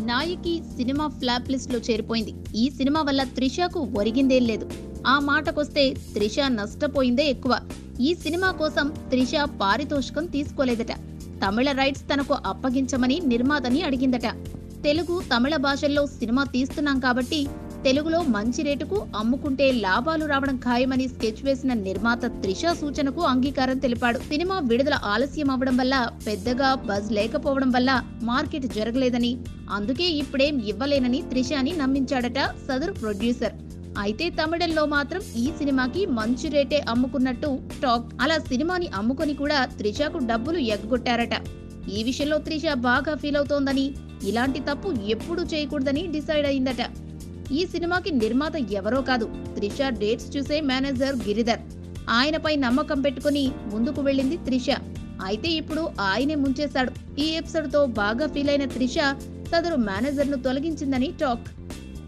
నాయకి cinema flop list లో చేరిపోయింది. ఈ cinema వల్ల త్రిషకు ఒరిగిందేం లేదు. ఆ మాటకొస్తే త్రిష నష్టపోయిందే ఎక్కువ. ఈ సినిమా కోసం త్రిష పారితోషికం తీసుకోలేదట. తమిళ రైట్స్ తనకు అప్పగించమని నిర్మాతని అడిగిందట. తెలుగు, తమిళ భాషల్లో సినిమా తీస్తున్నాం కాబట్టి తెలుగులో మంచి రేటుకు అమ్ముకుంటే లాభాలు రావడం ఖాయమని స్కెచ్ వేసిన నిర్మాత త్రిష సూచనకు అంగీకారం తెలిపాడు. సినిమా విడుదల ఆలస్యం అవ్వడం వల్ల, పెద్దగా బజ్ లేకపోవడం వల్ల మార్కెట్ జరగలేదని, అందుకే ఇప్పుడేం ఇవ్వలేనని త్రిషని నమ్మించాడట సదరు ప్రొడ్యూసర్. అయితే తమిళంలో మాత్రం ఈ సినిమాకి మంచి రేటే అమ్ముకున్నట్టు టాక్. అలా సినిమాని అమ్ముకొని కూడా త్రిషకు డబ్బులు ఎగ్గొట్టారట. ఈ విషయంలో త్రిష బాగా ఫీల్ అవుతోందని, ఇలాంటి తప్పు ఎప్పుడూ చేయకూడదని డిసైడ్ అయిందట. ఈ సినిమాకి నిర్మాత ఎవరో కాదు, త్రిష డేట్స్ చూసే మేనేజర్ గిరిధర్. ఆయనపై నమ్మకం పెట్టుకుని ముందుకు వెళ్ళింది త్రిష. అయితే ఇప్పుడు ఆయనే ముంచేశాడు. ఈ ఎపిసోడ్ తో బాగా ఫీల్ అయిన త్రిష సదరు మేనేజర్ ను తొలగించిందని టాక్.